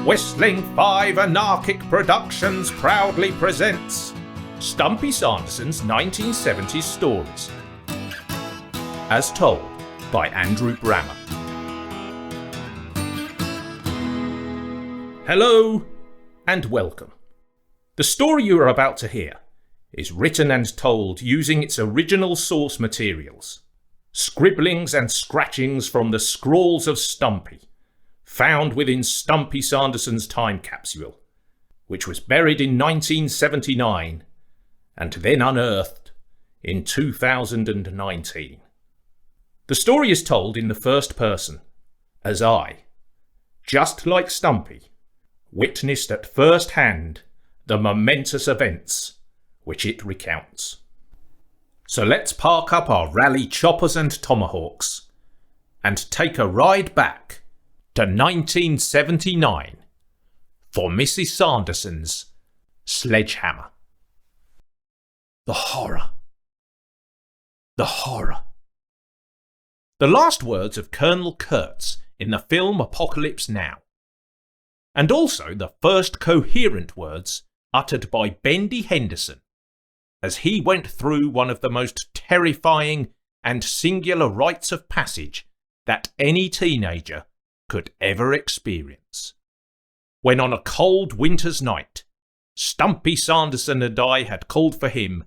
Whistling 5 Anarchic Productions proudly presents Stumpy Sanderson's 1970s stories, as told by Andrew Brammer. Hello and welcome. The story you are about to hear is written and told using its original source materials, scribblings and scratchings from the scrawls of Stumpy, found within Stumpy Sanderson's time capsule, which was buried in 1979 and then unearthed in 2019. The story is told in the first person, as I, just like Stumpy, witnessed at first hand the momentous events which it recounts. So let's park up our rally choppers and tomahawks and take a ride back to 1979 for Mrs. Sanderson's Sledgehammer. The horror. The horror. The last words of Colonel Kurtz in the film Apocalypse Now, and also the first coherent words uttered by Bendy Henderson as he went through one of the most terrifying and singular rites of passage that any teenager could ever experience. When on a cold winter's night, Stumpy Sanderson and I had called for him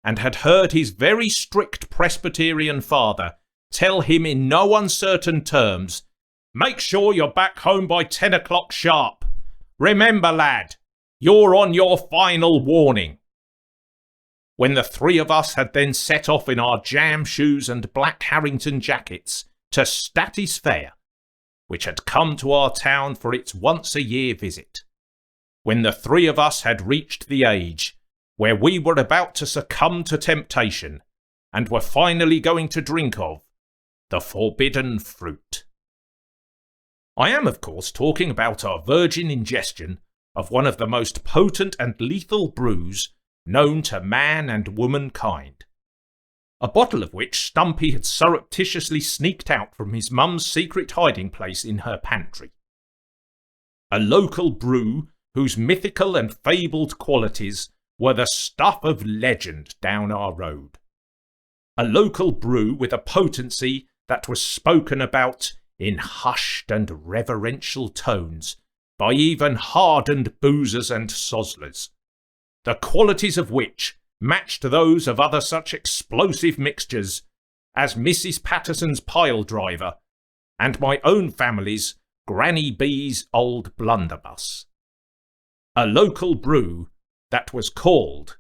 and had heard his very strict Presbyterian father tell him in no uncertain terms, "Make sure you're back home by 10 o'clock sharp. Remember, lad, you're on your final warning." When the three of us had then set off in our jam shoes and black Harrington jackets to Statty's Fair, which had come to our town for its once-a-year visit, when the three of us had reached the age where we were about to succumb to temptation and were finally going to drink of the forbidden fruit. I am, of course, talking about our virgin ingestion of one of the most potent and lethal brews known to man and womankind, a bottle of which Stumpy had surreptitiously sneaked out from his mum's secret hiding place in her pantry. A local brew whose mythical and fabled qualities were the stuff of legend down our road. A local brew with a potency that was spoken about in hushed and reverential tones by even hardened boozers and sozzlers, the qualities of which matched those of other such explosive mixtures as Mrs. Patterson's pile driver and my own family's Granny B's old blunderbuss. A local brew that was called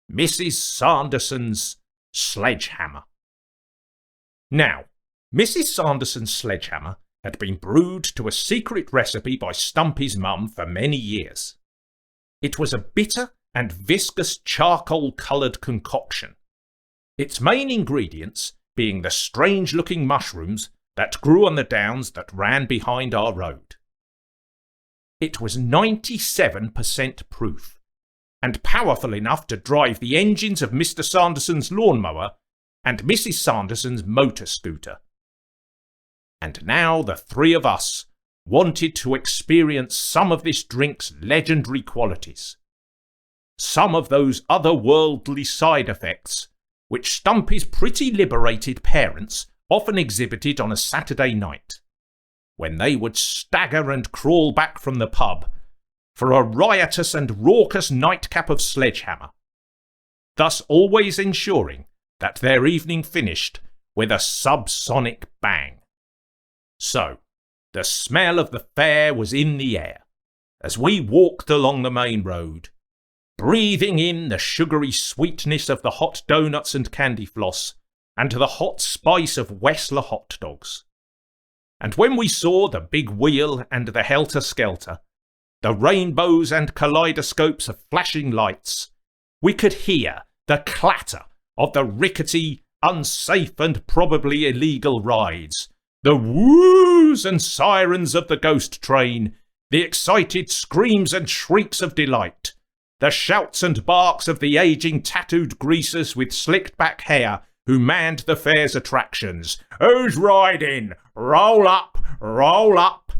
Mrs. Sanderson's Sledgehammer. Now, Mrs. Sanderson's Sledgehammer had been brewed to a secret recipe by Stumpy's mum for many years. It was a bitter and viscous charcoal-coloured concoction, its main ingredients being the strange-looking mushrooms that grew on the downs that ran behind our road. It was 97% proof, and powerful enough to drive the engines of Mr. Sanderson's lawnmower and Mrs. Sanderson's motor scooter. And now the three of us wanted to experience some of this drink's legendary qualities, some of those otherworldly side effects which Stumpy's pretty liberated parents often exhibited on a Saturday night, when they would stagger and crawl back from the pub for a riotous and raucous nightcap of Sledgehammer, thus always ensuring that their evening finished with a subsonic bang. So, the smell of the fair was in the air as we walked along the main road, breathing in the sugary sweetness of the hot doughnuts and candy floss and the hot spice of Whistler hot dogs. And when we saw the big wheel and the helter-skelter, the rainbows and kaleidoscopes of flashing lights, we could hear the clatter of the rickety, unsafe and probably illegal rides, the woos and sirens of the ghost train, the excited screams and shrieks of delight, the shouts and barks of the aging tattooed greasers with slicked back hair who manned the fair's attractions. "Who's riding? Roll up, roll up."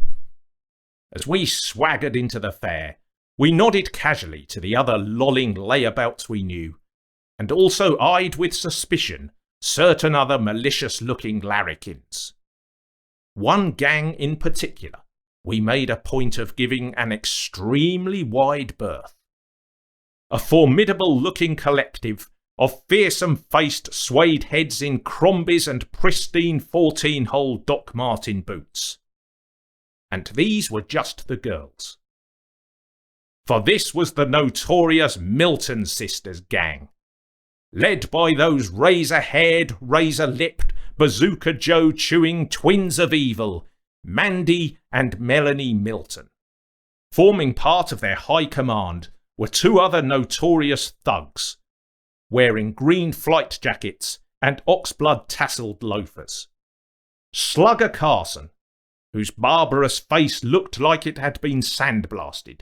As we swaggered into the fair, we nodded casually to the other lolling layabouts we knew, and also eyed with suspicion certain other malicious-looking larrikins. One gang in particular we made a point of giving an extremely wide berth. A formidable-looking collective of fearsome-faced suede heads in crombies and pristine 14-hole Doc Martin boots. And these were just the girls. For this was the notorious Milton Sisters gang, led by those razor-haired, razor-lipped, Bazooka Joe chewing twins of evil, Mandy and Melanie Milton. Forming part of their high command were two other notorious thugs, wearing green flight jackets and oxblood tasselled loafers. Slugger Carson, whose barbarous face looked like it had been sandblasted,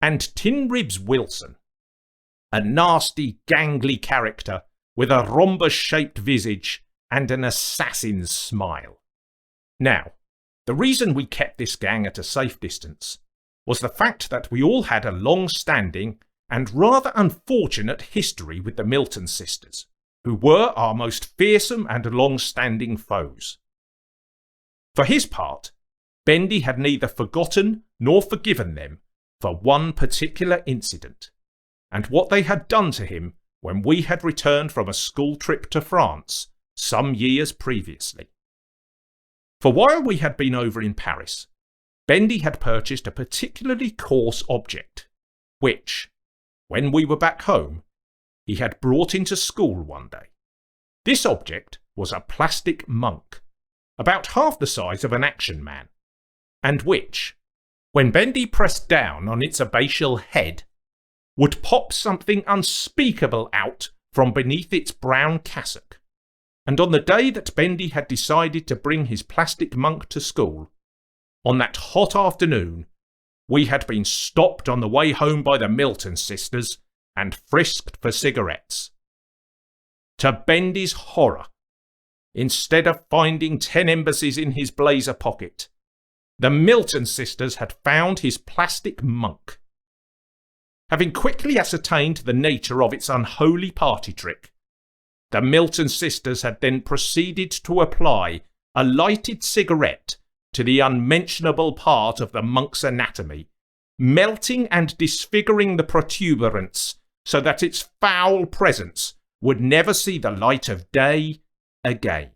and Tin Ribs Wilson, a nasty, gangly character with a rhombus-shaped visage and an assassin's smile. Now, the reason we kept this gang at a safe distance was the fact that we all had a long-standing and rather unfortunate history with the Milton Sisters, who were our most fearsome and long-standing foes. For his part, Bendy had neither forgotten nor forgiven them for one particular incident, and what they had done to him when we had returned from a school trip to France some years previously. For while we had been over in Paris, Bendy had purchased a particularly coarse object, which, when we were back home, he had brought into school one day. This object was a plastic monk, about half the size of an action man, and which, when Bendy pressed down on its abacial head, would pop something unspeakable out from beneath its brown cassock. And on the day that Bendy had decided to bring his plastic monk to school, on that hot afternoon, we had been stopped on the way home by the Milton Sisters and frisked for cigarettes. To Bendy's horror, instead of finding 10 embassies in his blazer pocket, the Milton Sisters had found his plastic monk. Having quickly ascertained the nature of its unholy party trick, the Milton Sisters had then proceeded to apply a lighted cigarette to the unmentionable part of the monk's anatomy, melting and disfiguring the protuberance so that its foul presence would never see the light of day again.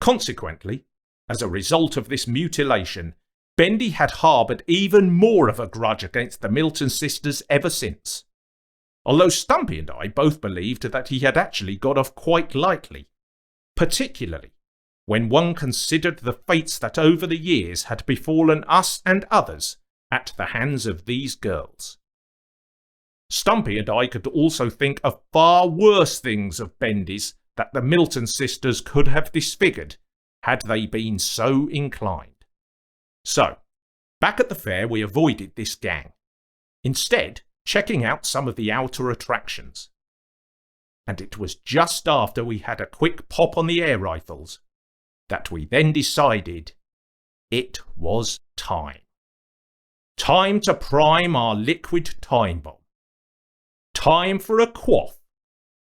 Consequently, as a result of this mutilation, Bendy had harboured even more of a grudge against the Milton Sisters ever since, although Stumpy and I both believed that he had actually got off quite lightly, particularly when one considered the fates that over the years had befallen us and others at the hands of these girls. Stumpy and I could also think of far worse things of Bendy's that the Milton Sisters could have disfigured had they been so inclined. So, back at the fair we avoided this gang, instead checking out some of the outer attractions. And it was just after we had a quick pop on the air rifles that we then decided it was time. Time to prime our liquid time bomb. Time for a quaff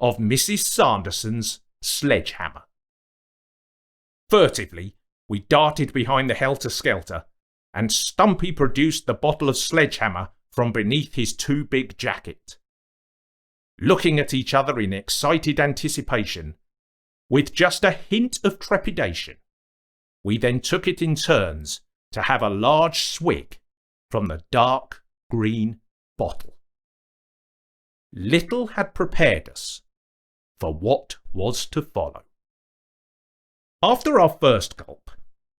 of Mrs. Sanderson's Sledgehammer. Furtively, we darted behind the helter-skelter, and Stumpy produced the bottle of Sledgehammer from beneath his too big jacket. Looking at each other in excited anticipation, with just a hint of trepidation, we then took it in turns to have a large swig from the dark green bottle. Little had prepared us for what was to follow. After our first gulp,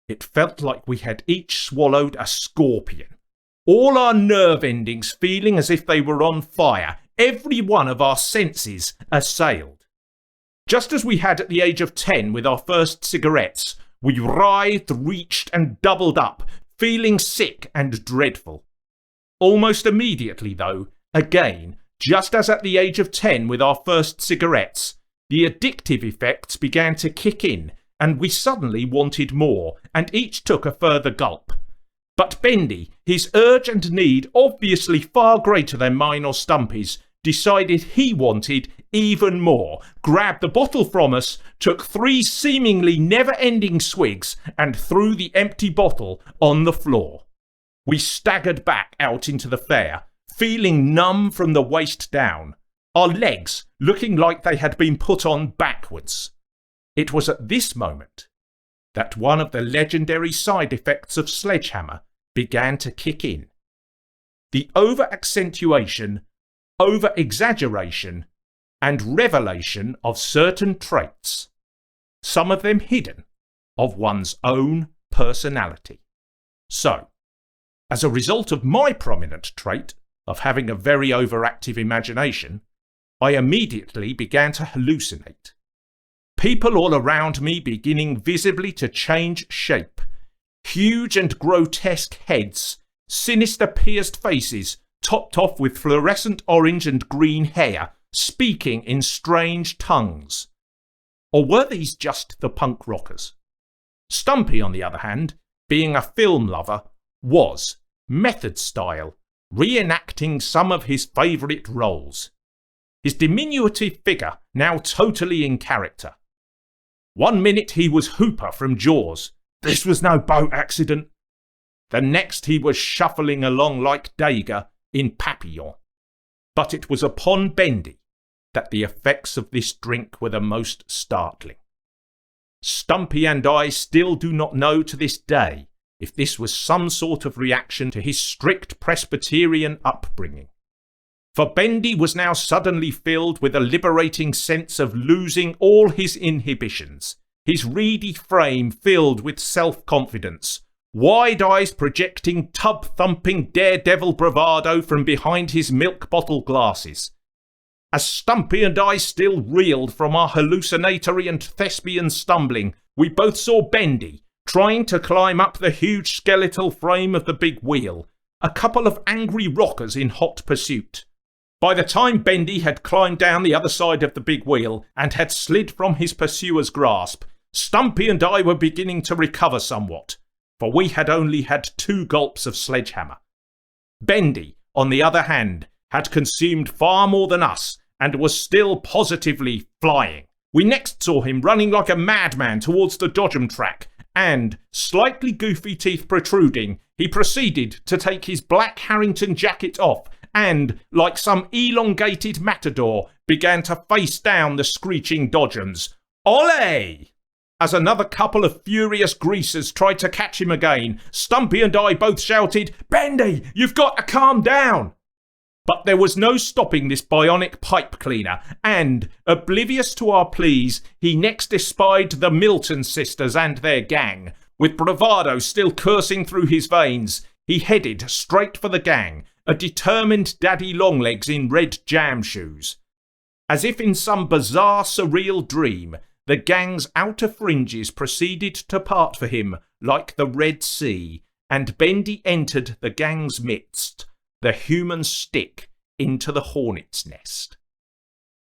it felt like we had each swallowed a scorpion, all our nerve endings feeling as if they were on fire, every one of our senses assailed. Just as we had at the age of 10 with our first cigarettes, we writhed, reached and doubled up, feeling sick and dreadful. Almost immediately, though, again, just as at the age of 10 with our first cigarettes, the addictive effects began to kick in, and we suddenly wanted more, and each took a further gulp. But Bendy, his urge and need obviously far greater than mine or Stumpy's, decided he wanted even more, grabbed the bottle from us, took 3 seemingly never-ending swigs, and threw the empty bottle on the floor. We staggered back out into the fair, feeling numb from the waist down, our legs looking like they had been put on backwards. It was at this moment that one of the legendary side effects of Sledgehammer began to kick in. The over-accentuation, over-exaggeration, and revelation of certain traits, some of them hidden, of one's own personality. So, as a result of my prominent trait of having a very overactive imagination, I immediately began to hallucinate. People all around me beginning visibly to change shape. Huge and grotesque heads, sinister pierced faces, topped off with fluorescent orange and green hair, speaking in strange tongues. Or were these just the punk rockers? Stumpy, on the other hand, being a film lover, was, method style, reenacting some of his favourite roles. His diminutive figure now totally in character. 1 minute he was Hooper from Jaws. This was no boat accident. The next he was shuffling along like Dager in Papillon. But it was upon Bendy that the effects of this drink were the most startling. Stumpy and I still do not know to this day if this was some sort of reaction to his strict Presbyterian upbringing. For Bendy was now suddenly filled with a liberating sense of losing all his inhibitions, his reedy frame filled with self-confidence, wide eyes projecting tub-thumping daredevil bravado from behind his milk bottle glasses. As Stumpy and I still reeled from our hallucinatory and thespian stumbling, we both saw Bendy trying to climb up the huge skeletal frame of the big wheel, a couple of angry rockers in hot pursuit. By the time Bendy had climbed down the other side of the big wheel and had slid from his pursuer's grasp, Stumpy and I were beginning to recover somewhat, for we had only had 2 gulps of Sledgehammer. Bendy, on the other hand, had consumed far more than us and was still positively flying. We next saw him running like a madman towards the Dodgem track, and, slightly goofy teeth protruding, he proceeded to take his black Harrington jacket off and, like some elongated matador, began to face down the screeching Dodgems. Olé! As another couple of furious greasers tried to catch him again, Stumpy and I both shouted, "Bendy, you've got to calm down!" But there was no stopping this bionic pipe cleaner, and, oblivious to our pleas, he next espied the Milton Sisters and their gang. With bravado still coursing through his veins, he headed straight for the gang, a determined daddy longlegs in red jam shoes. As if in some bizarre surreal dream, the gang's outer fringes proceeded to part for him like the Red Sea, and Bendy entered the gang's midst, the human stick into the hornet's nest.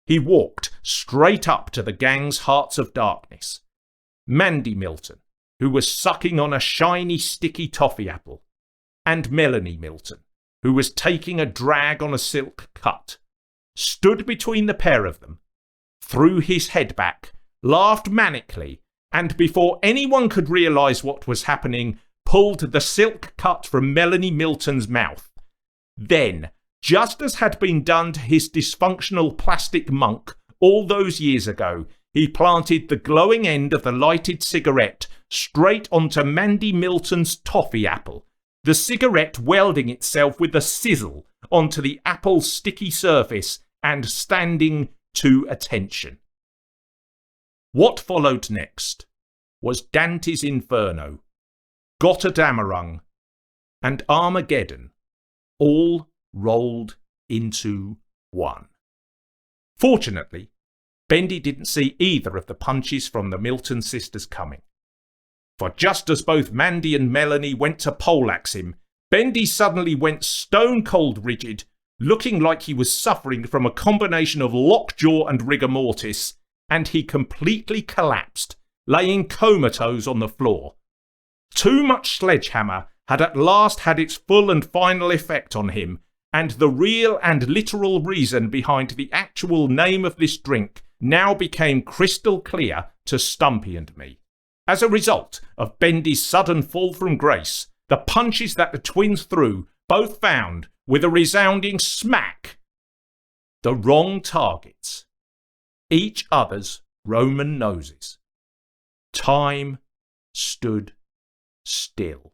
He walked straight up to the gang's hearts of darkness. Mandy Milton, who was sucking on a shiny sticky toffee apple, and Melanie Milton, who was taking a drag on a silk cut, stood between the pair of them, threw his head back, laughed manically, and before anyone could realise what was happening, pulled the silk cut from Melanie Milton's mouth. Then, just as had been done to his dysfunctional plastic monk all those years ago, he planted the glowing end of the lighted cigarette straight onto Mandy Milton's toffee apple, the cigarette welding itself with a sizzle onto the apple's sticky surface and standing to attention. What followed next was Dante's Inferno, Gotterdammerung, and Armageddon, all rolled into one. Fortunately, Bendy didn't see either of the punches from the Milton Sisters coming. For just as both Mandy and Melanie went to poleaxe him, Bendy suddenly went stone-cold rigid, looking like he was suffering from a combination of lockjaw and rigor mortis, and he completely collapsed, laying comatose on the floor. Too much Sledgehammer had at last had its full and final effect on him, and the real and literal reason behind the actual name of this drink now became crystal clear to Stumpy and me. As a result of Bendy's sudden fall from grace, the punches that the twins threw both found, with a resounding smack, the wrong targets, each other's Roman noses. Time stood still.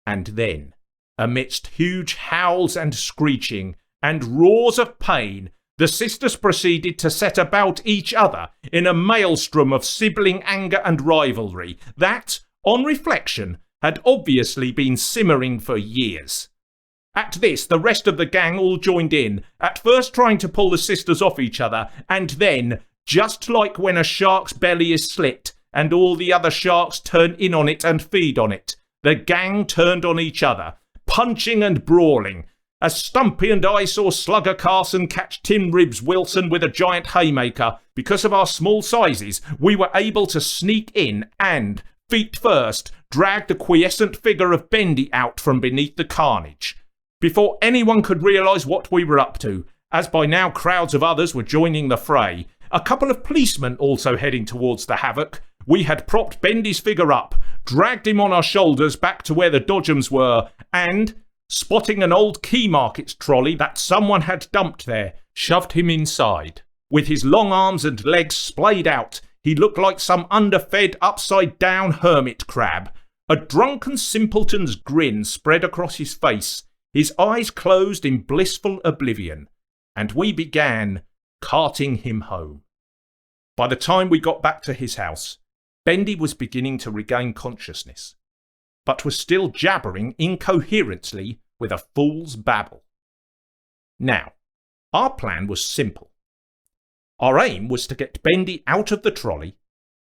And then, amidst huge howls and screeching and roars of pain, the sisters proceeded to set about each other in a maelstrom of sibling anger and rivalry that, on reflection, had obviously been simmering for years. At this, the rest of the gang all joined in, at first trying to pull the sisters off each other, and then, just like when a shark's belly is slit and all the other sharks turn in on it and feed on it, the gang turned on each other, punching and brawling. As Stumpy and I saw Slugger Carson catch Tin Ribs Wilson with a giant haymaker, because of our small sizes, we were able to sneak in and, feet first, drag the quiescent figure of Bendy out from beneath the carnage. Before anyone could realise what we were up to, as by now crowds of others were joining the fray, a couple of policemen also heading towards the havoc, we had propped Bendy's figure up, dragged him on our shoulders back to where the Dodgems were, and, spotting an old Key Markets trolley that someone had dumped there, shoved him inside. With his long arms and legs splayed out, he looked like some underfed, upside-down hermit crab. A drunken simpleton's grin spread across his face, his eyes closed in blissful oblivion, and we began carting him home. By the time we got back to his house, Bendy was beginning to regain consciousness, but was still jabbering incoherently with a fool's babble. Now, our plan was simple. Our aim was to get Bendy out of the trolley,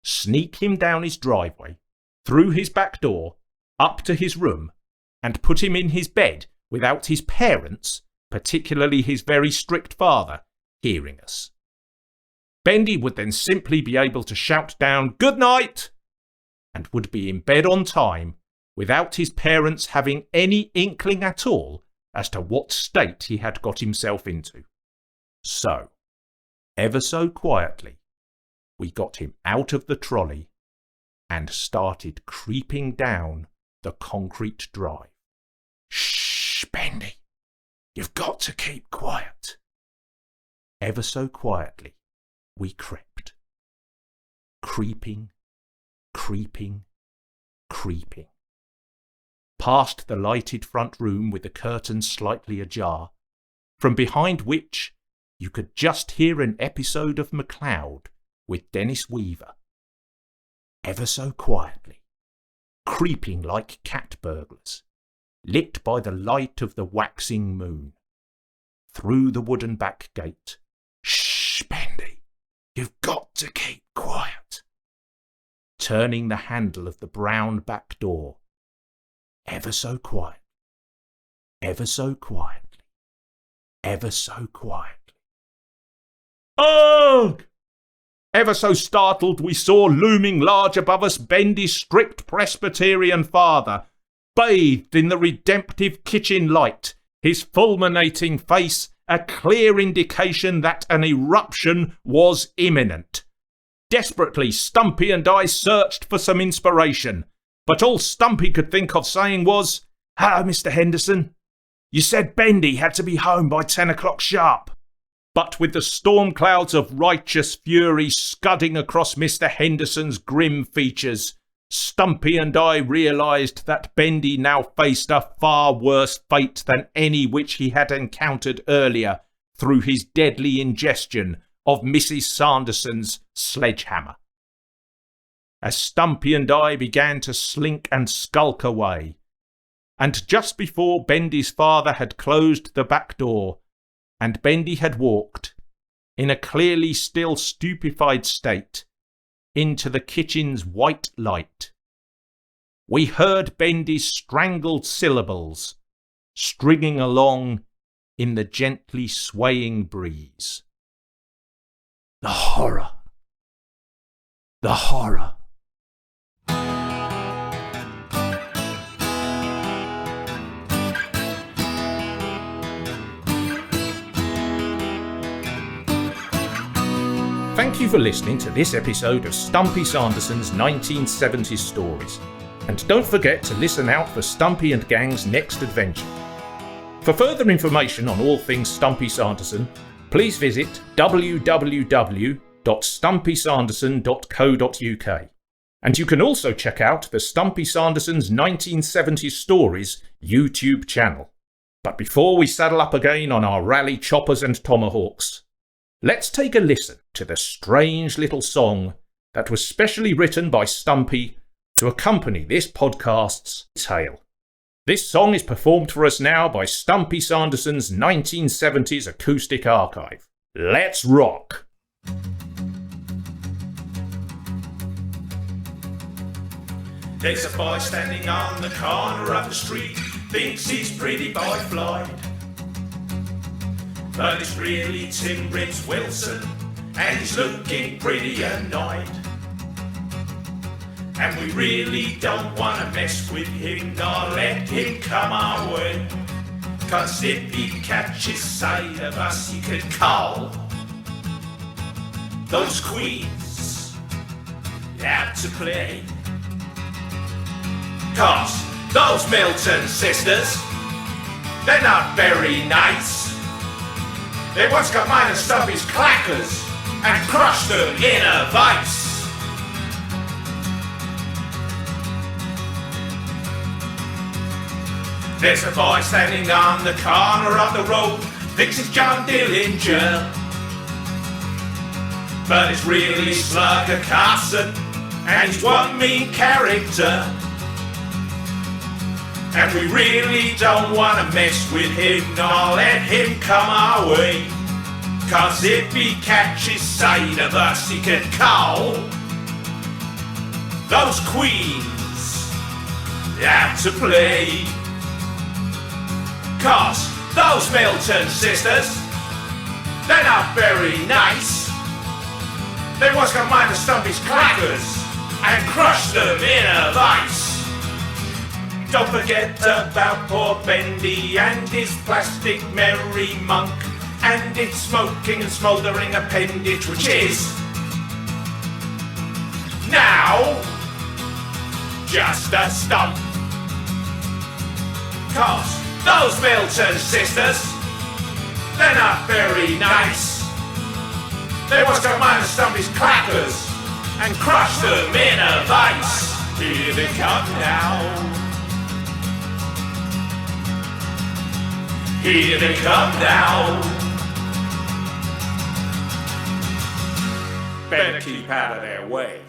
sneak him down his driveway, through his back door, up to his room, and put him in his bed without his parents, particularly his very strict father, hearing us. Bendy would then simply be able to shout down, "Good night!" and would be in bed on time without his parents having any inkling at all as to what state he had got himself into. So, ever so quietly, we got him out of the trolley and started creeping down the concrete drive. "Shh, Bendy, you've got to keep quiet." Ever so quietly, we crept. Creeping, creeping, creeping. Past the lighted front room with the curtains slightly ajar, from behind which you could just hear an episode of MacLeod with Dennis Weaver. Ever so quietly, creeping like cat burglars, lit by the light of the waxing moon. Through the wooden back gate. "Shh, Bendy, you've got to keep quiet." Turning the handle of the brown back door. Ever so quiet. Ever so quietly. Ever so quietly. Ugh! Ever so startled, we saw looming large above us Bendy's strict Presbyterian father, bathed in the redemptive kitchen light, his fulminating face a clear indication that an eruption was imminent. Desperately, Stumpy and I searched for some inspiration, but all Stumpy could think of saying was, "Hello, Mr. Henderson. You said Bendy had to be home by 10 o'clock sharp." But with the storm clouds of righteous fury scudding across Mr. Henderson's grim features, Stumpy and I realised that Bendy now faced a far worse fate than any which he had encountered earlier through his deadly ingestion of Mrs. Sanderson's sledgehammer. As Stumpy and I began to slink and skulk away, and just before Bendy's father had closed the back door, and Bendy had walked, in a clearly still stupefied state, into the kitchen's white light, we heard Bendy's strangled syllables stringing along in the gently swaying breeze. The horror! The horror! Thank you for listening to this episode of Stumpy Sanderson's 1970s Stories. And don't forget to listen out for Stumpy and Gang's next adventure. For further information on all things Stumpy Sanderson, please visit www.stumpysanderson.co.uk. And you can also check out the Stumpy Sanderson's 1970s Stories YouTube channel. But before we saddle up again on our rally choppers and tomahawks, let's take a listen to the strange little song that was specially written by Stumpy to accompany this podcast's tale. This song is performed for us now by Stumpy Sanderson's 1970s acoustic archive. Let's rock! There's a boy standing on the corner of the street, thinks he's pretty boy Floyd. But it's really Tim Ribs Wilson, and he's looking pretty annoyed. And we really don't want to mess with him, nor let him come our way. 'Cause if he catches sight of us, he could call those queens out to play. 'Cause those Milton Sisters, they're not very nice. They once got mine and Stumpy's clackers and crushed them in a vice. There's a boy standing on the corner of the road, thinks it's John Dillinger, but it's really Slugger Carson, and he's one mean character. And we really don't want to mess with him, nor let him come our way. 'Cause if he catches sight of us, he can call those queens out to play. 'Cause those Milton Sisters, they're not very nice. They once got mine and Stumpy's clackers and crushed them in a vice. Don't forget about poor Bendy and his plastic merry monk, and its smoking and smouldering appendage, which is now just a stump. 'Cause those Milton Sisters, they're not very nice. They once got mine and Stumpy's clackers and crushed them in a vice. Here they come now. Here they come now. Better keep out of their way.